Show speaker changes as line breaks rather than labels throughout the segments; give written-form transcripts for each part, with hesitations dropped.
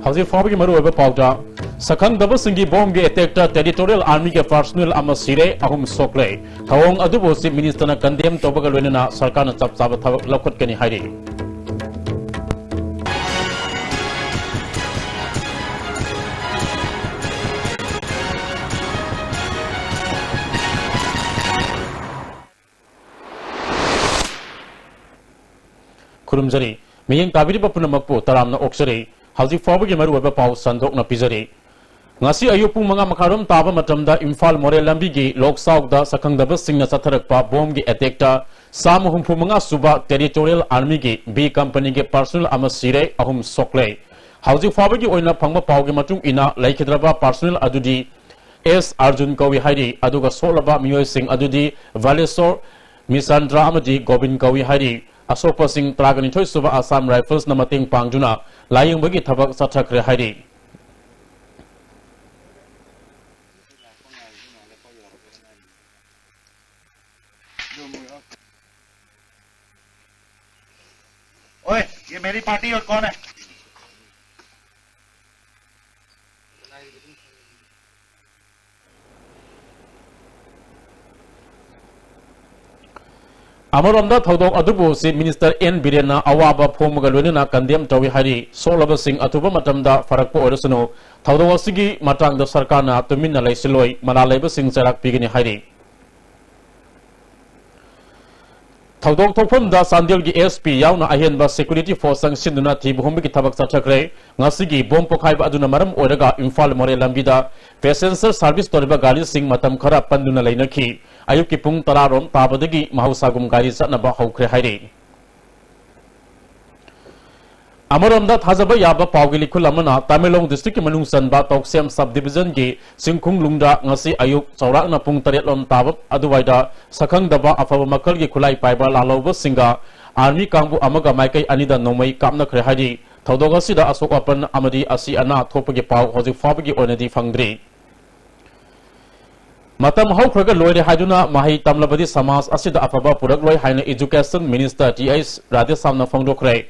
Hausi Fabi Maru Pauta, Sakang Dabasingi Bombi attacked territorial army personnel Amasire, Ahum Sokle, Tawong Adubo, Minister condemned Tobagalena, Sarkana Tapsaba Lokot Kani Heidi. Kurumjari, Miyang Tabiri Papunamapu, Taramna Oxere, Hausi Fabi Maru Pau Sandok na Pizari. Ngasi ayupung mga makaram taba matamda Imphal More Lambigi, Lok Saugda, Sakang Dabasing na Satarakpa, Bomgi Attackta, Samuhumpu mga Suba, Territorial Army gi, B Company gi Personal Amasire, Ahum Sokle. Hausi Fabi Oina Pangma Paugi Matung Ina, Laikidraba Personal Adudi, S. Arjun Kawi Hari, Aduga Solaba Mioy Singh Adudi, Valesor, Misandra Amadi, Gobin Kawi Hari. Asopa Singh Tragani Choi Suba Assam Rifles na mating pangjuna layang bagi tabak sa Chakre Hari.
ओए ये मेरी party और कौन है?
Amaronda Thodok Adubu si Minister N Birena Awaba Pomagaluna Kandem Tawi Hari Solaba Singh Atuba Matamda Farakpo Orasano Thodok Sigi Matang the Sarkana Tumina Laisiloi Malaleba Singh Sarak Pigini Hari Thodok Topum da Sandil gi SP Yauna Ahenba Security Force Sang Sinduna Tibuhumbi Tabak Sachakre Ngasigi Bompokai Aduna Maram Oraga Imphal More Lambida Passenger Service Toriba Gali Singh Matam Khara Panduna Lainaki Ayuki Pung Tararom Tabadagi Mahusagum Gari Satnaba Haukre Hairi Amaronda Hazaba Yaba Paugili Kulamana Tamilong District Manung Sanba Toksem Subdivision Gi Singkung Lungda Ngasi Ayuk Saurakna Pung Taretlon Tabab Aduwaida Sakang Daba Afaba Makal Gi Kulai Paiba Laloba Singa Army Kambu Amaga Maikai Anida Nomai Kamna Kre Hairi Taudoga Sida Asok Apan Amadi Asi Ana Topagi Pau Hosi Fabagi Onedi Fangdri Matam Haukraga Loyre Haiduna Mahi Tamlabadi Samas Asida Afaba Purak Loy Haina Education Minister T.S. Radhasamna Fangdokre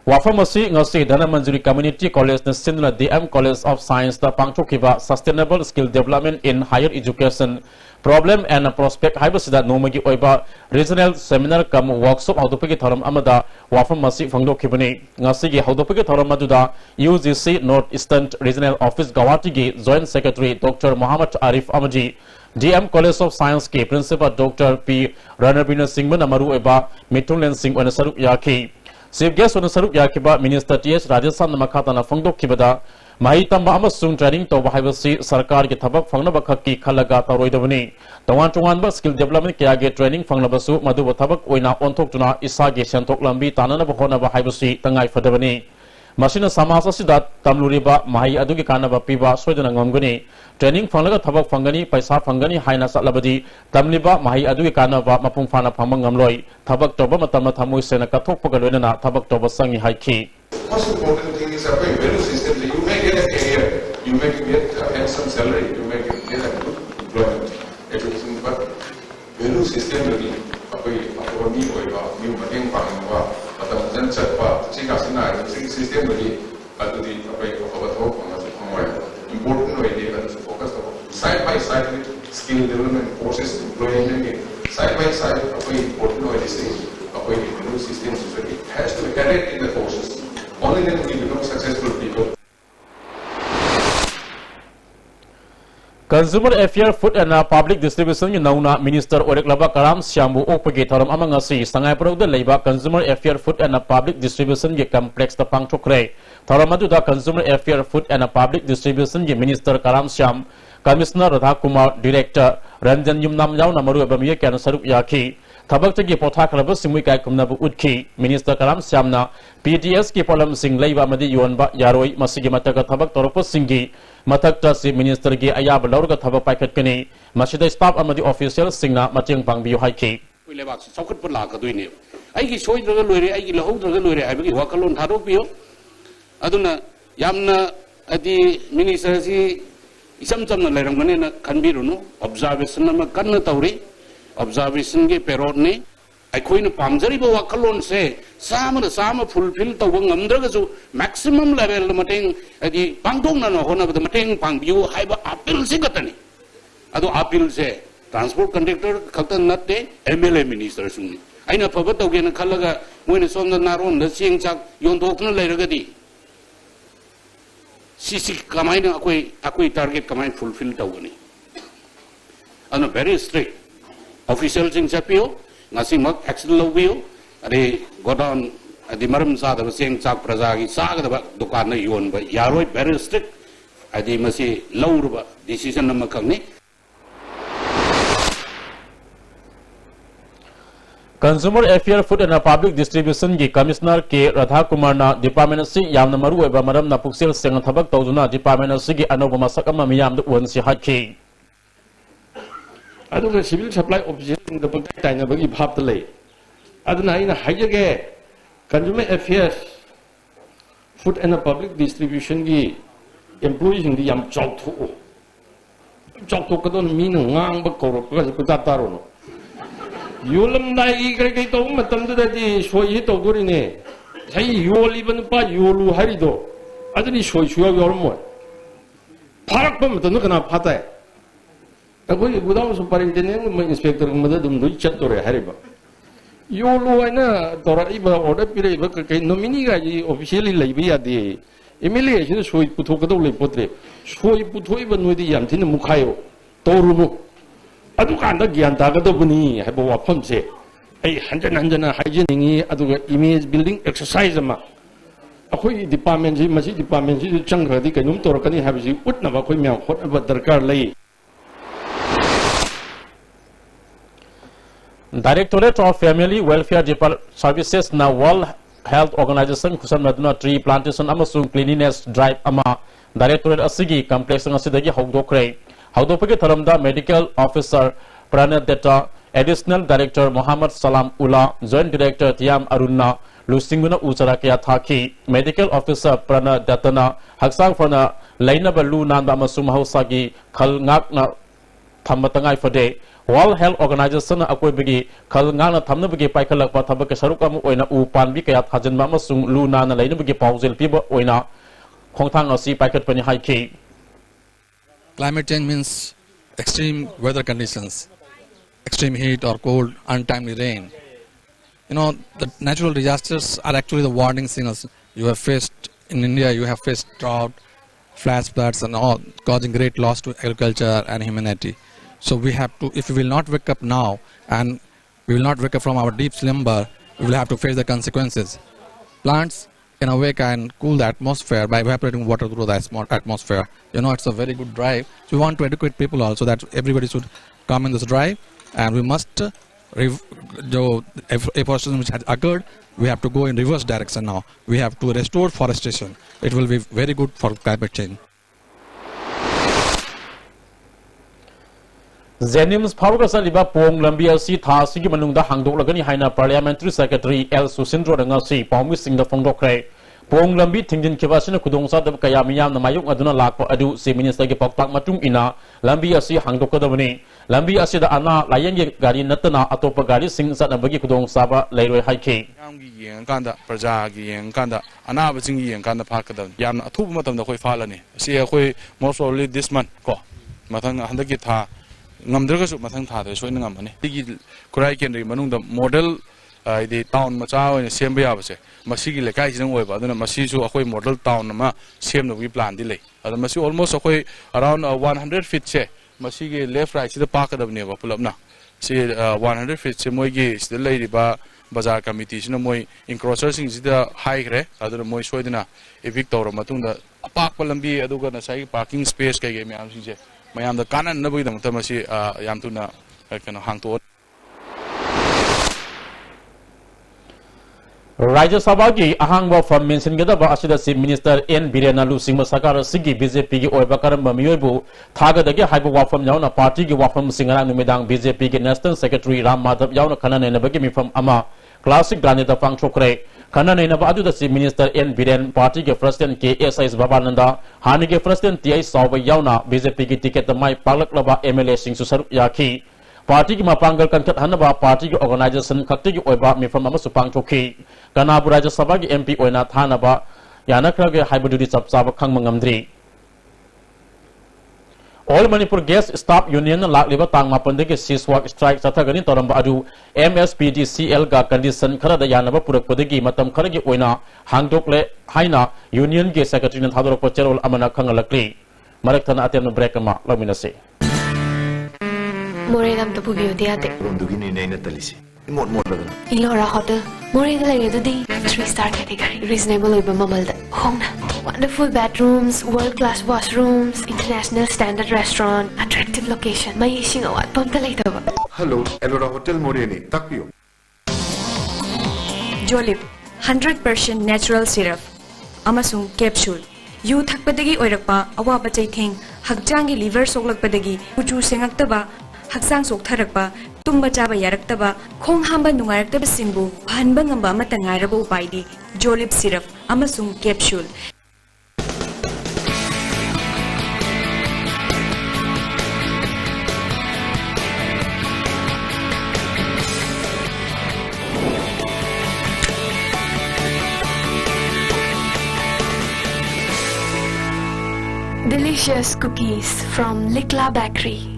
Wafamasi Ngasi Dana Manjuri Community College na Sinduna DM College of Science da Pangchokiba Sustainable Skill Development in Higher Education Problem and Prospect Haibasida Nomagi Oiba Regional Seminar Kam Workshop Haudopagi Thoram Amada Wafamasi Fangdokibani Ngasi gi Haudopagi Thoram Maduda UGC Northeastern Regional Office Gawati gi Joint Secretary Dr. Muhammad Arif Amaji DM College of Science ke Principal Dr. P. Ranabina Singh Namaru Eba Mithunlen Singh on Saruk Yaki Chief Guest on Saruk Yakiba Minister T.S. Radhasamna Makhatana Fangdok Kibada Mahi Tamba Amasung Training Toba Haibasi Sarkar ki Thabak Fangnaba Khaki Khalaga Taroidabani Tawan Tuwanba Skill Development Kayage Training Fangnabasu Maduba Thabak Oina Ontok Tuna Isagi Sentok Lambi Tananaba Honaba Haibasi Tangai Fadabani Masina Samasa Sidat Tamluriba Mahi Adugi Kanaba Piba Soidana Ngomgani Training Fanglaga Thabak Fangani Paisa Fangani Haina Satlabadi Tamliba Mahi Adugi Kanaba Mapung Fana Pamangamloi Thabak Toba Matama Thamui Sena Kathok Pagalwena Thabak Toba Sangi Haiki.
Most important thing is that value system. You may get a career, you may get a handsome salary, you may get a good employment, everything, but value system really apoi new mating pangwa atau jenjatpa cikasina system really adudi apoi abathok important way they focus on side by side with skill development courses employment side by side apoi important way this apoi value system society has to be carried in the courses. Only then we become successful people.
Consumer Affairs Food and Public Distribution Nauna Minister Oreklaba Karam Syambu Opagi Thoram Amangasi Sangai Product Labor Consumer Affairs Food and Public Distribution Ge Complex the Pangchokre Thoramadu da Consumer Affairs Food and Public Distribution Ge Minister Karam Syam Commissioner Radha Kumar Director Ranjan Yumnam Yau Namaru Abamiya Kan Saruk Yaki Thabak Tagi Potakraba Simui Kai Kumnabu Udki Minister Karam Syamna PDS ki Polam Singh Leiba Madi Yuanba Yaroi Masigi Mataka Thabak Toropo Singhi Matakta si Minister Gi Ayab Laurga Thabak Paikat Kani Masida Staff Amadi Official Singna Matiang Pangbiyo Haiki
Lebak Sokat Pula Kaduini Aiki Soy Draga Lure Aiki Lahu Draga Lure Abiki Wakalon Tarupio Aduna Yamna Adi Minister si Isam Samna Lerangmane Kanbiruno Observation Nama Kanna Tauri Observation Ge Perod ni ꯑꯩꯈꯣꯏꯅ ꯄꯥꯝꯖꯔꯤꯕ ꯋꯥꯈꯜꯂꯣꯟ ꯁꯦ ꯆꯥꯝꯃꯗ ꯆꯥꯝꯃ fulfil ꯇꯧꯕ ꯉꯝꯗ꯭ꯔꯒꯁꯨ maximum ꯂꯦꯚꯦꯜꯗ ꯃꯇꯦꯡ ꯍꯥꯏꯗꯤ ꯄꯥꯡꯊꯣꯛꯅꯅ ꯍꯣꯠꯅꯕꯗ ꯃꯇꯦꯡ ꯄꯥꯡꯕꯤꯌꯨ ꯍꯥꯏꯕ ꯑꯄꯤꯜꯁꯤ ꯈꯛꯇꯅꯤ ꯑꯗꯣ ꯑꯄꯤꯜꯁꯦ ꯇ꯭ꯔꯥꯟꯁꯄꯣꯔꯠ ꯀꯟꯇ꯭ꯔꯦꯛꯇꯔ ꯈꯛꯇ ꯅꯠꯇꯦ MLA ꯃꯤꯅꯤꯁꯇꯔꯁꯨꯅꯤ ꯑꯩꯅ ꯐꯕ ꯇꯧꯒꯦꯅ ꯈꯜꯂꯒ ꯃꯣꯏꯅ ꯁꯣꯝꯗ ꯅꯥꯔꯣꯟꯗ ꯆꯦꯡ ꯆꯥꯛ ꯌꯣꯟꯊꯣꯛꯇꯨꯅ ꯂꯩꯔꯒꯗꯤ ꯁꯤꯁꯤ ꯀꯃꯥꯏꯅ ꯑꯩꯈꯣꯏ ꯇꯥꯔꯒꯦꯠ ꯀꯃꯥꯏꯅ ꯐꯨꯜꯐꯤꯜ ꯇꯧꯒꯅꯤ ꯑꯗꯨꯅ ꯚꯦꯔꯤ ꯁ꯭ꯇ꯭ꯔꯤꯛ ꯑꯣꯐꯤꯁꯤꯌꯦꯜꯁꯤꯡ ꯆꯠꯄꯤꯌꯨ ngasimag action lawbiyo ade godown adi maram sadaba seng chak prajagi sagadaba dukan na yonba yaroi very strict adi masi lawruba decision nama kangni
Consumer Affairs Food and Public Distribution gi Commissioner K Radha Kumar na department si yamna maru oiba maram na puksel seng thabak tawjuna department si gi anoba masak ama miyam du won si hakhi
aduga civil supply officer the pakai taina bagi bhap tale aduna ina hajage consumer affairs food and public distribution gi employees ngi yam chawthu kadon min ngang ba korok ka ku ta taro no yolam dai kare kai to matam da di soi to dori ne sai yoli ban pa yolu hari do aduni soi shuya yormo parak ba matam kana phatai अकोई गुदाम superintendent में inspector मदद दुम दुई चत तोरे हरिबा यो लो आइना तोरा इबा order पिरे इबा कई nominee गा जी ऑफिशियली लइबि यादे एमएलए सिन सोई पुथो कदौ लइ पोत्रे सोई पुथो इबा नोदि याम थिन मुखायो तोरुनु अदु कांदा ज्ञान तागदबनी हाइबो वाफम से आई हंजन हंजन हाइजीनिंग अदुगा इमेज बिल्डिंग एक्सरसाइज अमा अखोई डिपार्टमेंट जी मसी डिपार्टमेंट जी चंगखदि कइनुम तोरकनी हाबिसि उतनबा अखोई म्याम खोटबा दरकार लई
Directorate of Family Welfare Services na World Health Organization kusan maduna tree plantation amasung cleanliness drive ama Directorate asigi complex asidagi hawdokre hawdopagi tharamda medical officer Pranat Detta additional director Muhammad Salam Ula joint director Tiam Arunna lusinguna uchara kya thaki medical officer Pranat Detta haksang fana laina balu nanda amasung hausagi khalngak na thammatangai fade World Health Organization akoi bigi khal ngana thamna bigi paikalak pa thabak saruk am oina u panbi kaya thajan ma masung luna na laina bigi paujel piba oina khongthang asi paikat pani haiki
Climate change means extreme weather conditions, extreme heat or cold, untimely rain. You know, the natural disasters are actually the warning signals. You have faced in India, you have faced drought, flash floods and all, causing great loss to agriculture and humanity. So we have to, if we will not wake up now and we will not wake up from our deep slumber, we will have to face the consequences. Plants can awake and cool the atmosphere by evaporating water through the atmosphere. You know, it's a very good drive. So we want to educate people also that everybody should come in this drive, and we must, afforestation which has occurred, we have to go in reverse direction now. We have to restore forestation. It will be very good for climate change.
Jennings Pawgasa liba pong lambi asi tha sigi manungda hangdok lagani haina parliamentary secretary L Susindro ngasi pawmi singda fongdokre pong lambi thingjin khibasina kudongsa dab kaya miyam na mayuk aduna lakpa adu se minister gi paktak matung ina lambi asi hangdokadabani lambi asi da ana layang gi gari natana atopa gari sing satna bagi kudongsa ba lairoi haiki
yamgi yeng kanda praja gi yeng kanda ana ba jing yeng kanda phakadam yamna athuba matam da khoi falani si khoi most probably this month ko mathang handaki tha ngamdragasu mathang tha de soina ngamani digi kurai kendri manungda model ide town macha oina semba yabase masigi lekai jing oiba aduna masi su akhoi model town ma semno gi plan di lei adu masi almost akhoi around 100 feet che masigi left right sida pakadabne ba pulapna si 100 feet che moi gi sida lei riba bazar committee sina moi encroacher sing sida high gre aduna moi soidina evict tawra matungda apak palambi aduga na sai parking space kai ge myam sing che mayam da kanan na bui dang tamasi yam tuna kana hangto
Rajya Sabha gi ahangwa from mention gada ba asida Chief Minister N Birena Lu Singh Sakar sigi BJP gi oiba karam ba miyoibu thaga dagi haibu wafam yauna party gi wafam singara numidang BJP gi National Secretary Ram Madhav yauna kanane na bagi mifam ama classic ganita pangchokre kanane na ba adu da Chief Minister N Biren party gi President KSIS Babananda hani gi President TI Sawa yauna BJP gi ticket mai paglak laba MLA Singh Susar yakhi party की मपांगल कंकट हनबा party की organisation खक्ति की ओइबा मिफम अमसु पांगथोखि कनाबु राज्य सभा की MP ओइना थानबा यानखरगे हाइबदुदी चपचाब खंगमंगमद्री All Manipur Gas Staff Union lakliba tang mapandagi ceasefire strike chathagani toramba adu MSPDCL ga condition kharada yanaba purakpadagi matam kharagi oina hangdokle haina union ge secretary na thadorok cherol amana khangalakli marak thana atem break ma laminase
Moredam to pubiyo diate
Rundugini nena talisi. Imot lagan.
Ilora Hotel Moreda lagedudi 3-star category reasonable oiba mamalda hongna wonderful bedrooms world-class washrooms international standard restaurant attractive location mai ising awat pamta leitaba
Hello, Elora Hotel Moreni. Takpiyo.
Jolip 100% natural syrup amasung capsule yu thakpadagi oirakpa awaba chaitheng hakjangi liver soklakpadagi uchu sengaktaba haksang soktharakpa tumba chaba yaraktaba khong hamba nungairaktaba singbu phanba ngamba amata ngairaba upaidi Jolip syrup amasung capsule
delicious cookies from Likla Bakery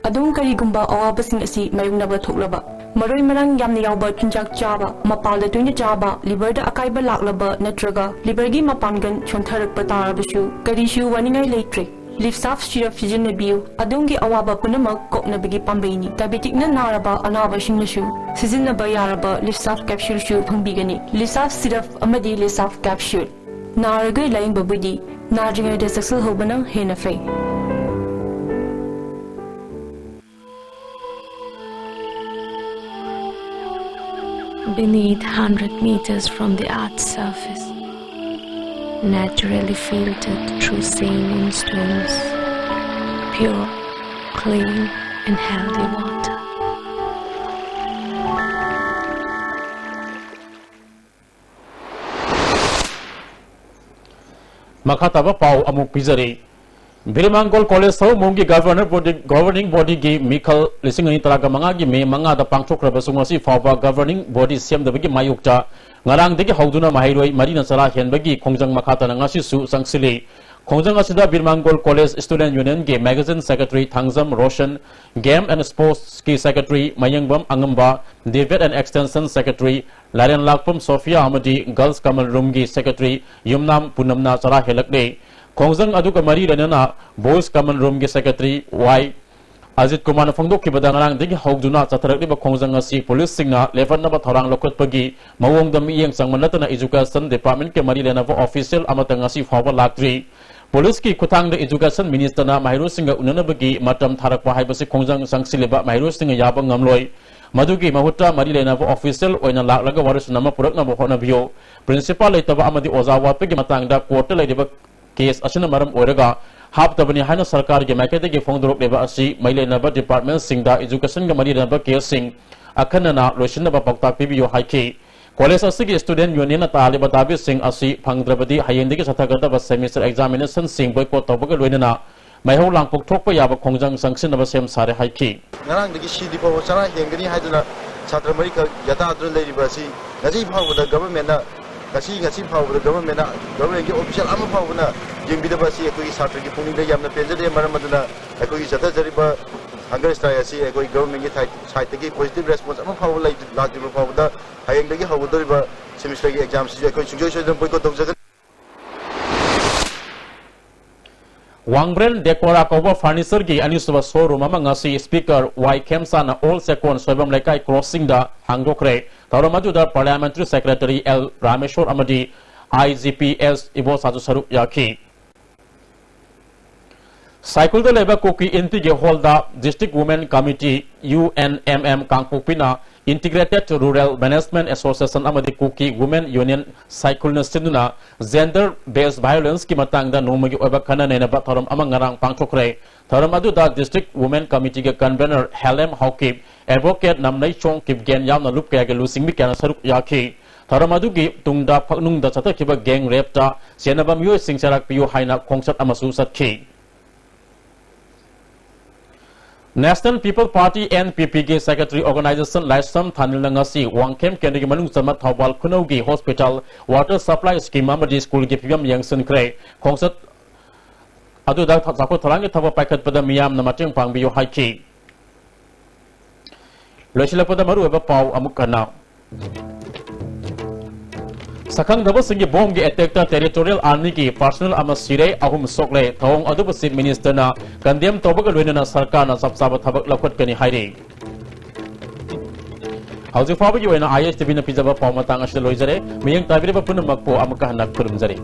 Adung karigumba awabasing asi mayungnaba thoklaba maroi marang yamna yawba chinjak chaba mapalda tuina chaba liver da akaiba laklaba natraga liver gi mapangan chontharakpa tarabasu karishu waningai leitre Live Soft Syrup Fijinabiu Adungi awaba punamak koknabigi pambaini diabetic na naraba anaba shingnasu sizinaba yaraba Live Soft Capsule shu pangbigani Live Soft Syrup amadi Live Soft Capsule Naragai laing babudi Narjinga de saksal hobana hena fei
Beneath 100 meters from the Earth's surface, naturally filtered through saline stones, pure, clean and healthy water.
Makataba Pau Amuk Pizari Birimangol College Sau Mungi Governing Body Gi Mikal Lisingani Taraga Mangagi Me Manga the Pangchok Rabasungasi Fava Governing Body Siam the Bigi Mayukta Ngarang Digi Hauduna Mahiroi Marina Sara Henbagi Kongjang Makata Nangasi Su Sangsili Kongjang Asida Birimangol College Student Union Gi Magazine Secretary Thangzam Roshan Game and Sports Ki Secretary Mayangbam Angamba David and Extension Secretary Larian Lakpum Sophia Amadi Girls Common Room Gi Secretary Yumnam Punamna Sara Helakde Kongjang Aduka Mari Renana Boys Common Room Gi Secretary Y Ajit Kumar Fongdok Ki Badangarang Digi Hauduna Chatarakli Ba Kongjang Asi Police Singna Levan Naba Thorang Lokot Pagi Mawong Dam Iyang Sangmanatana Education Department Ke Mari Lenava Official Amatangasi Fawa Laktri Police ki Kutang the Education Minister na Mahiru Singa Unanabagi Matam Tharakpa Haibasi Kongjang Sangsiliba Mahiru Singa Yabang Ngamloi Madugi Mahuta Mari Lenava Official Oina Laklaga Waris Nama Purak Nama Honabio Principal Letaba Amadi Ozawa Pigi Matangda Quarter Ladiba Case Ashina Maram Oraga Hab Tabani Hana Sarkar Gemakete Gi Fondrok Leba Asi Mailenaba Department Singda Education Gamari Naba Case Sing Akanana Roshinaba Pakta Pibio Haiki College Asigi Student Union Taliba Davi Sing Asi Pangdrabadi Hayendiki Satagata Semester Examination Sing Boycott Tobaga Luinana Maho Lang Poktok Yaba Kongjang Sanction of Sem Sare Haiki
Narang the Gishi Dipo Sara Yangani Haduna Satramarika Yata Labasi Nazi Power with the government Kasi Nasi Power with the government official Amapavuna Jimbidabasi Eki Satraki Puni Yamna Penzade Maramaduna Eki Sata Zariba Angarstayasi Eki government side positive response Amapav like Latiba Pavda Hayangaki Havudariba semester exams Eki Boycott of Zagan
Wangbrel Dekora Cover Furniture Gi Anisova Showroom Amangasi Speaker Y Kemsana All Second Sobam Lekai Crossing the Hangokre Taramadu the Parliamentary Secretary L Rameshwar Amadi IGPS Ibo Satu Saruk Yaki Cycle the Labor Cookie Intige Holda District Women Committee UNMM Kangpupina Integrated Rural Management Association Amadi Cookie Women Union Cycle Nasinuna Gender Based Violence Kimatanga Nomagi Obakana Nenaba Taram Amangarang Pangchokre Taramadu the District Women Committee Convener Halem Hawkip Advocate Namnai Chong Kipgen Yamna Lupka Lusing Mikana Saruk Yaki Taramadugi Tungda Paknung the Satakiba Gang Repta Senaba Mu Singsarak Piu Haina Kongsat Amasu Satki National People Party NPP Secretary Organization Laisam Thanil Ngasi Wangkem Kendigi Manung Samat Thawal Kunogi Hospital Water Supply Scheme Amadi School Gi Piyam Yangsen Kre Khongset Adu da Zakot Thalangi Thawa Pakat Pada Miyam Namating Pangbiyo Haiki Loisila Pada Maru Eba Pau Amukana Sakang Daba Singi Bomgi Attack Territorial Army Ki Personal Amasire Ahum Sokle Thong Adu Basit Minister na Kandem Tobaga Luina Sarkar na Sabsaba Tabak Lakot Kani Hairi Hausi Fabu Yuena ISTV na Pizaba Paumatang Ashe Loizare Miyang Tabira Punamakpo Amakahanak Kurumzari